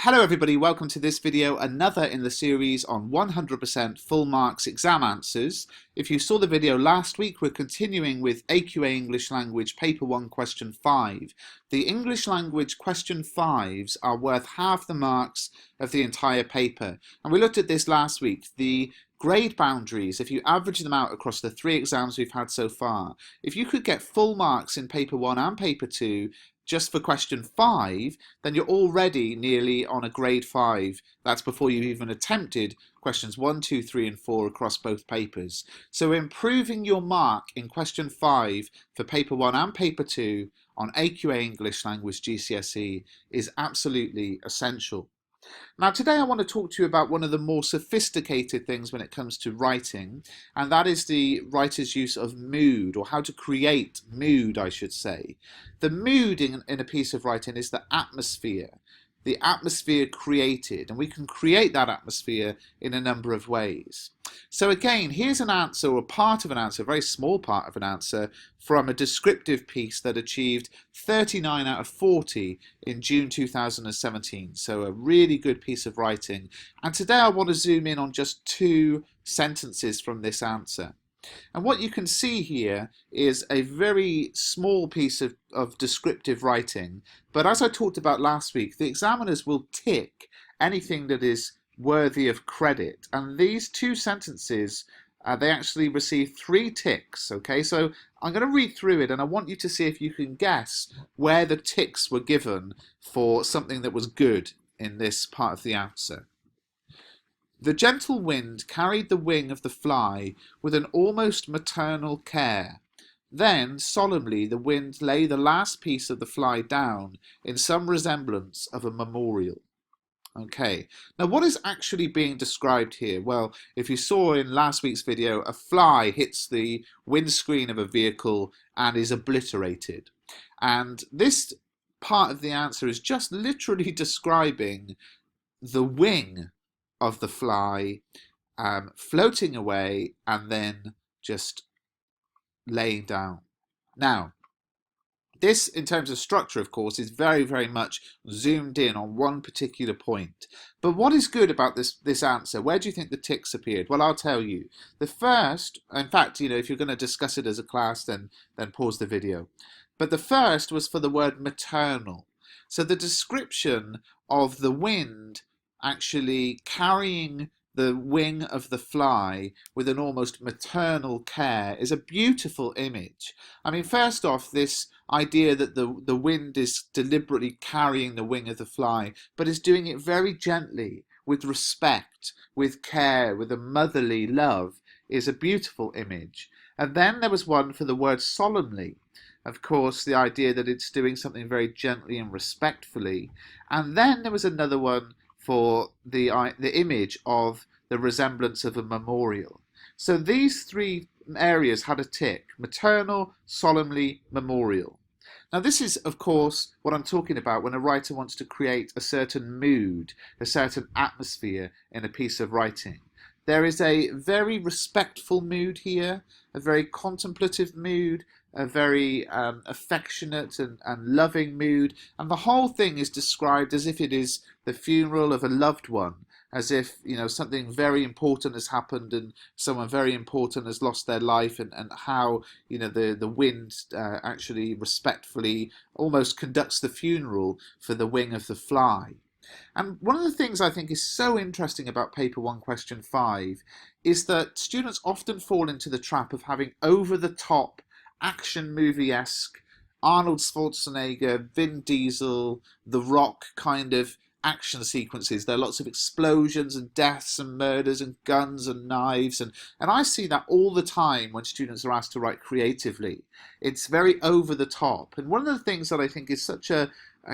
Hello everybody, welcome to this video, another in the series on 100% full marks exam answers. If you saw the video last week, we're continuing with AQA English Language Paper 1 Question 5. The English Language Question 5s are worth half the marks of the entire paper. And we looked at this last week, the grade boundaries, if you average them out across the 3 exams we've had so far, if you could get full marks in Paper 1 and Paper 2, just for question 5, then you're already nearly on a grade 5. That's before you've even attempted questions 1, 2, 3 and 4 across both papers. So improving your mark in question 5 for paper 1 and paper 2 on AQA English Language GCSE is absolutely essential. Now today I want to talk to you about one of the more sophisticated things when it comes to writing, and that is the writer's use of mood, or how to create mood, I should say. The mood in a piece of writing is the atmosphere created, and we can create that atmosphere in a number of ways. So again, here's an answer, or part of an answer, a very small part of an answer, from a descriptive piece that achieved 39 out of 40 in June 2017. So a really good piece of writing. And today I want to zoom in on just 2 sentences from this answer. And what you can see here is a very small piece of descriptive writing, but as I talked about last week, the examiners will tick anything that is worthy of credit, and these 2 sentences, they actually receive 3 ticks. Okay, so I'm going to read through it and I want you to see if you can guess where the ticks were given for something that was good in this part of the answer. The gentle wind carried the wing of the fly with an almost maternal care. Then, solemnly, the wind lay the last piece of the fly down in some resemblance of a memorial. Okay, now what is actually being described here? Well, if you saw in last week's video, a fly hits the windscreen of a vehicle and is obliterated. And this part of the answer is just literally describing the wing of the fly floating away and then just laying down. Now, this, in terms of structure, of course, is very, very much zoomed in on one particular point. But what is good about this answer? Where do you think the ticks appeared? Well, I'll tell you. The first, in fact, if you're going to discuss it as a class, then pause the video. But the first was for the word maternal. So the description of the wind actually carrying the wing of the fly with an almost maternal care is a beautiful image. I mean, first off, this idea that the wind is deliberately carrying the wing of the fly, but is doing it very gently, with respect, with care, with a motherly love, is a beautiful image. And then there was one for the word solemnly. Of course, the idea that it's doing something very gently and respectfully. And then there was another one for the image of the resemblance of a memorial. So these 3 areas had a tick: maternal, solemnly, memorial. Now this is, of course, what I'm talking about when a writer wants to create a certain mood, a certain atmosphere in a piece of writing. There is a very respectful mood here, a very contemplative mood, a very affectionate and loving mood, and the whole thing is described as if it is the funeral of a loved one, as if something very important has happened and someone very important has lost their life, and how the wind actually respectfully almost conducts the funeral for the wing of the fly. And one of the things I think is so interesting about Paper 1 Question 5 is that students often fall into the trap of having over-the-top, action movie-esque, Arnold Schwarzenegger, Vin Diesel, The Rock kind of action sequences. There are lots of explosions and deaths and murders and guns and knives, and I see that all the time when students are asked to write creatively. It's very over the top, and one of the things that I think is such a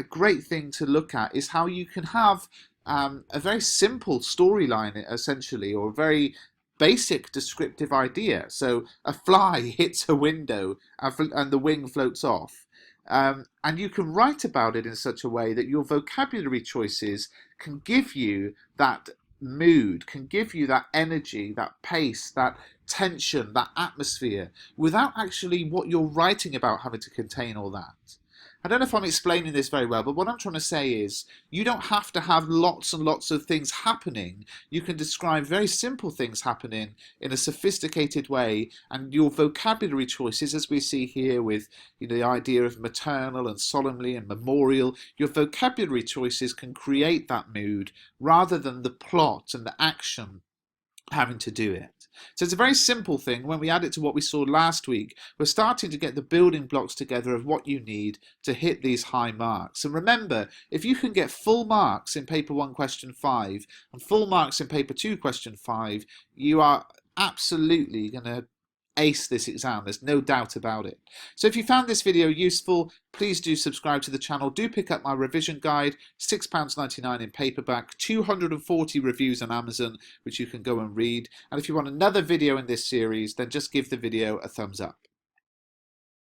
great thing to look at is how you can have a very simple storyline, essentially, or a very basic descriptive idea. So a fly hits a window and the wing floats off. And you can write about it in such a way that your vocabulary choices can give you that mood, can give you that energy, that pace, that tension, that atmosphere, without actually what you're writing about having to contain all that. I don't know if I'm explaining this very well, but what I'm trying to say is you don't have to have lots and lots of things happening. You can describe very simple things happening in a sophisticated way, and your vocabulary choices, as we see here with the idea of maternal and solemnly and memorial, your vocabulary choices can create that mood rather than the plot and the action having to do it. So it's a very simple thing. When we add it to what we saw last week, we're starting to get the building blocks together of what you need to hit these high marks. And remember, if you can get full marks in paper 1 question 5 and full marks in paper 2 question 5, you are absolutely going to ace this exam. There's no doubt about it. So if you found this video useful, please do subscribe to the channel. Do pick up my revision guide, £6.99 in paperback, 240 reviews on Amazon, which you can go and read. And if you want another video in this series, then just give the video a thumbs up.